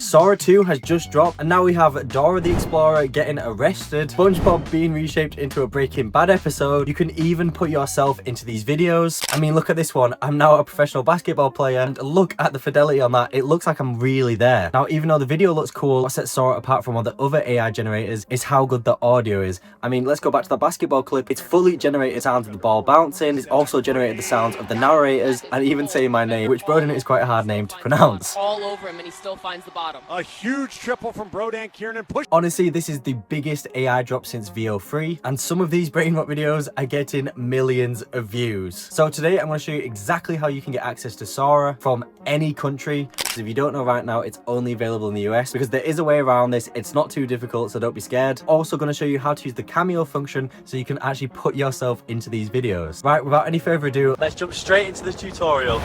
Sora 2 has just dropped, and now we have Dora the Explorer getting arrested, SpongeBob being reshaped into a Breaking Bad episode. You can even put yourself into these videos. I mean, look at this one. I'm now a professional basketball player, and look at the fidelity on that. It looks like I'm really there. Now, even though the video looks cool, what sets Sora apart from all the other AI generators is how good the audio is. I mean, let's go back to the basketball clip. It's fully generated sounds of the ball bouncing. It's also generated the sounds of the narrators, and even saying my name, which Broden is quite a hard name to pronounce. All over him, and he still finds the bottom. A huge triple from Brodan Kieran. Honestly, this is the biggest AI drop since VO3, and some of these brain rot videos are getting millions of views. So today I'm going to show you exactly how you can get access to Sora from any country. So if you don't know right now, it's only available in the US, because there is a way around this. It's not too difficult, so don't be scared. Also going to show you how to use the Cameo function so you can actually put yourself into these videos. Right, without any further ado, let's jump straight into the tutorial.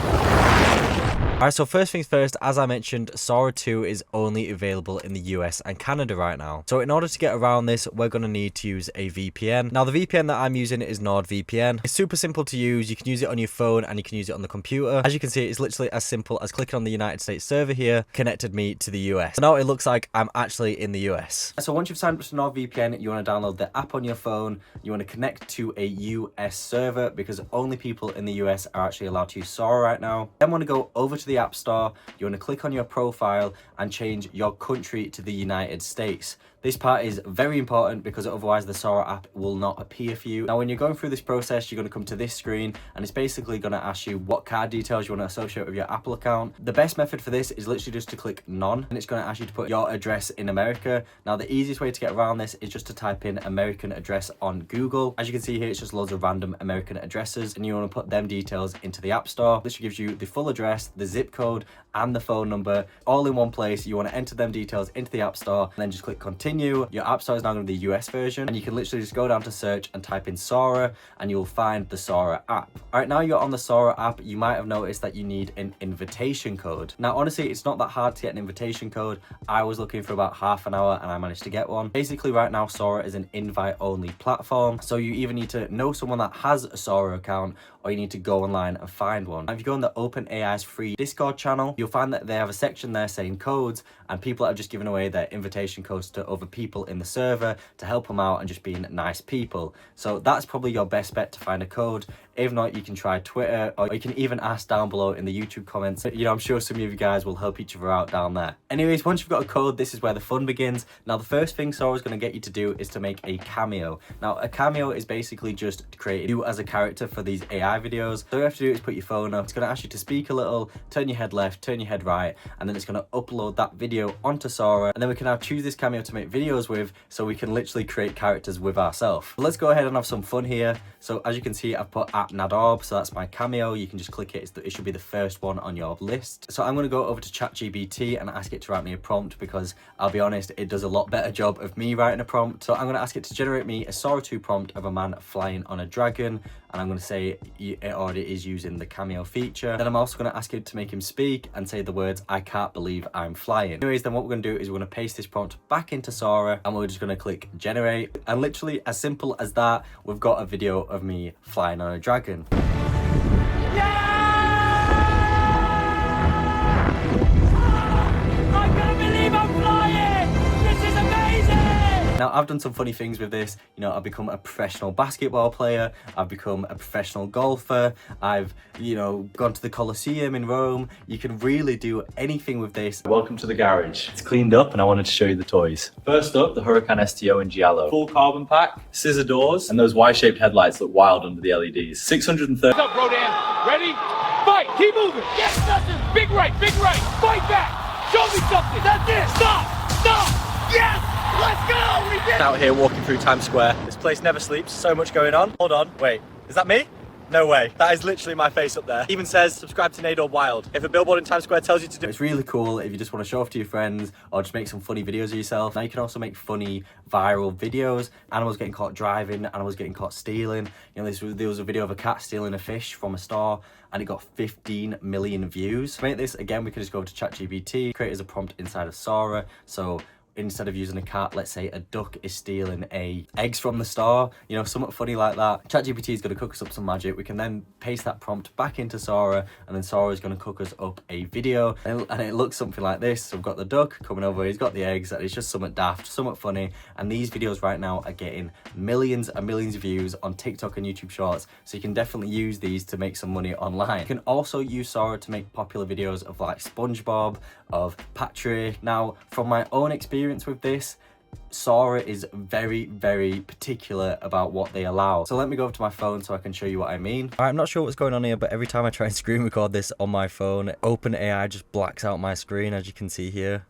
Alright, so first things first, as I mentioned, Sora 2 is only available in the US and Canada right now. So in order to get around this, we're going to need to use a VPN. Now, the VPN that I'm using is NordVPN. It's super simple to use. You can use it on your phone and you can use it on the computer. As you can see, it's literally as simple as clicking on the United States server here, connected me to the US. So now it looks like I'm actually in the US. So once you've signed up to NordVPN, you want to download the app on your phone. You want to connect to a US server because only people in the US are actually allowed to use Sora right now. Then want to go over to the App Store. You want to click on your profile and change your country to the United States. This part is very important because otherwise the Sora app will not appear for you. Now, when you're going through this process, you're going to come to this screen and it's basically going to ask you what card details you want to associate with your Apple account. The best method for this is literally just to click none, and it's going to ask you to put your address in America. Now, the easiest way to get around this is just to type in American address on Google. As you can see here, it's just loads of random American addresses, and you want to put them details into the App Store. This gives you the full address, the zip code, and the phone number all in one place. You want to enter them details into the App Store and then just click continue. Your App Store is now going to be the US version, and you can literally just go down to search and type in Sora and you'll find the Sora app. All right, now you're on the Sora app, you might have noticed that you need an invitation code. Now, honestly, it's not that hard to get an invitation code. I was looking for about half an hour and I managed to get one. Basically, right now, Sora is an invite-only platform, so you either need to know someone that has a Sora account or you need to go online and find one. Now, if you go on the OpenAI's free Discord channel, you'll find that they have a section there saying codes, and people are just giving away their invitation codes to other people in the server to help them out and just being nice people. So that's probably your best bet to find a code. If not, you can try Twitter, or you can even ask down below in the YouTube comments. You know, I'm sure some of you guys will help each other out down there. Anyways, once you've got a code, this is where the fun begins. Now, the first thing Sora's going to get you to do is to make a cameo. Now, a cameo is basically just creating you as a character for these AI videos. So all you have to do is put your phone up. It's going to ask you to speak a little, turn your head left, turn your head right, and then it's going to upload that video onto Sora. And then we can now choose this cameo to make videos with, so we can literally create characters with ourselves. Let's go ahead and have some fun here. So as you can see, I've put @Nadorb, so that's my cameo. You can just click it. It should be the first one on your list. So I'm going to go over to ChatGPT and ask it to write me a prompt, because I'll be honest, it does a lot better job of me writing a prompt. So I'm going to ask it to generate me a Sora 2 prompt of a man flying on a dragon, and I'm going to say it already is using the cameo feature. Then I'm also going to ask it to make him speak and say the words, "I can't believe I'm flying." Anyways, then what we're going to do is we're going to paste this prompt back into Sora, and we're just going to click generate, and literally as simple as that, we've got a video of me flying on a dragon. Now, I've done some funny things with this. You know, I've become a professional basketball player. I've become a professional golfer. I've, you know, gone to the Colosseum in Rome. You can really do anything with this. Welcome to the garage. It's cleaned up and I wanted to show you the toys. First up, the Huracan STO in Giallo. Full carbon pack, scissor doors, and those Y-shaped headlights look wild under the LEDs. 630. What's up, Brodan? Ready? Fight! Keep moving! Yes, nothing! Big right! Fight back! Show me something! That's it! Stop! Yes! Let's go! We did it! Out here walking through Times Square. This place never sleeps. So much going on. Hold on. Wait. Is that me? No way. That is literally my face up there. Even says subscribe to Nador Wild. If a billboard in Times Square tells you to do it, it's really cool if you just want to show off to your friends or just make some funny videos of yourself. Now you can also make funny viral videos. Animals getting caught driving, animals getting caught stealing. You know, there was a video of a cat stealing a fish from a store and it got 15 million views. To make this, again, we can just go to ChatGPT, create as a prompt inside of Sora. So instead of using a cat, let's say a duck is stealing eggs from the store, you know, something funny like that. ChatGPT is going to cook us up some magic. We can then paste that prompt back into Sora, and then Sora is going to cook us up a video, and it looks something like this. So we've got the duck coming over, he's got the eggs, and it's just something daft, something funny. And these videos right now are getting millions and millions of views on TikTok and YouTube Shorts, so you can definitely use these to make some money online. You can also use Sora to make popular videos of like SpongeBob, of Patrick. Now, from my own experience with this, Sora is very, very particular about what they allow. So let me go over to my phone so I can show you what I mean. All right, I'm not sure what's going on here, but every time I try and screen record this on my phone, OpenAI just blacks out my screen, as you can see here.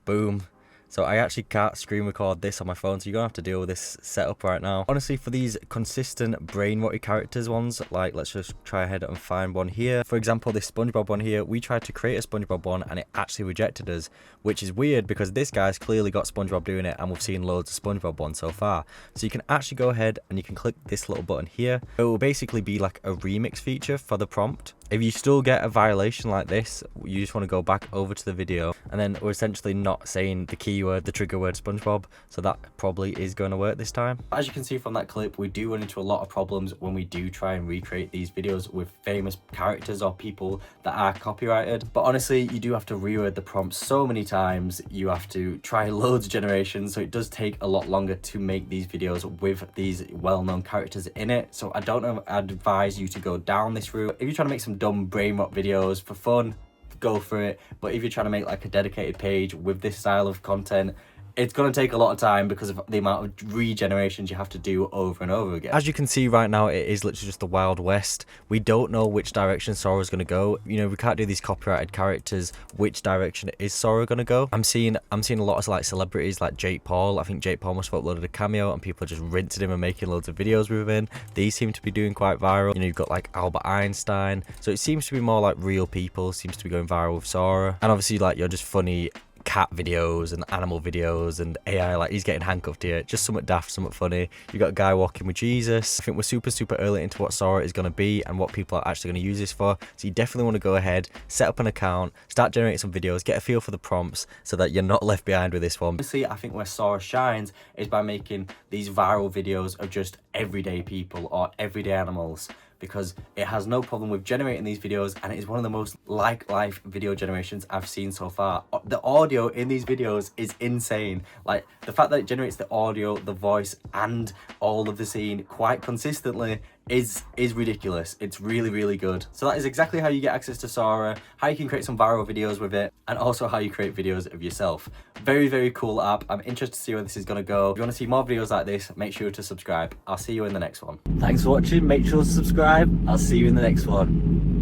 Boom. So I actually can't screen record this on my phone, so you're gonna have to deal with this setup right now. Honestly, for these consistent brain rotty characters ones, like let's just try ahead and find one here. For example, this SpongeBob one here, we tried to create a SpongeBob one and it actually rejected us, which is weird because this guy's clearly got SpongeBob doing it and we've seen loads of SpongeBob ones so far. So you can actually go ahead and you can click this little button here. It will basically be like a remix feature for the prompt. If you still get a violation like this, you just want to go back over to the video, and then we're essentially not saying the keyword, the trigger word SpongeBob, so that probably is going to work this time. As you can see from that clip, we do run into a lot of problems when we do try and recreate these videos with famous characters or people that are copyrighted. But honestly, you do have to reword the prompt so many times, you have to try loads of generations, so it does take a lot longer to make these videos with these well-known characters in it. So I don't advise you to go down this route. If you're trying to make some dumb brain rot videos for fun, go for it. But if you're trying to make like a dedicated page with this style of content, it's going to take a lot of time because of the amount of regenerations you have to do over and over again. As you can see right now, it is literally just the Wild West. We don't know which direction Sora's going to go. You know, we can't do these copyrighted characters. Which direction is Sora going to go? I'm seeing a lot of like celebrities like Jake Paul. I think Jake Paul must have uploaded a Cameo and people are just rinsing him and making loads of videos with him. These seem to be doing quite viral. You know, you've got like Albert Einstein. So it seems to be more like real people, seems to be going viral with Sora. And obviously like you're just funny cat videos and animal videos and AI, like he's getting handcuffed here, just something daft, something funny. You got a guy walking with Jesus. I think we're super early into what Sora is going to be and what people are actually going to use this for, so you definitely want to go ahead, set up an account, start generating some videos, get a feel for the prompts so that you're not left behind with this one. Honestly, I think where Sora shines is by making these viral videos of just everyday people or everyday animals, because it has no problem with generating these videos and it is one of the most like life video generations I've seen so far. The audio in these videos is insane. Like the fact that it generates the audio, the voice and all of the scene quite consistently is ridiculous. It's really good. So that is exactly how you get access to Sora, how you can create some viral videos with it, and also how you create videos of yourself. Very cool app. I'm interested to see where this is going to go. If you want to see more videos like this, make sure to subscribe. I'll see you in the next one. Thanks for watching. Make sure to subscribe. I'll see you in the next one.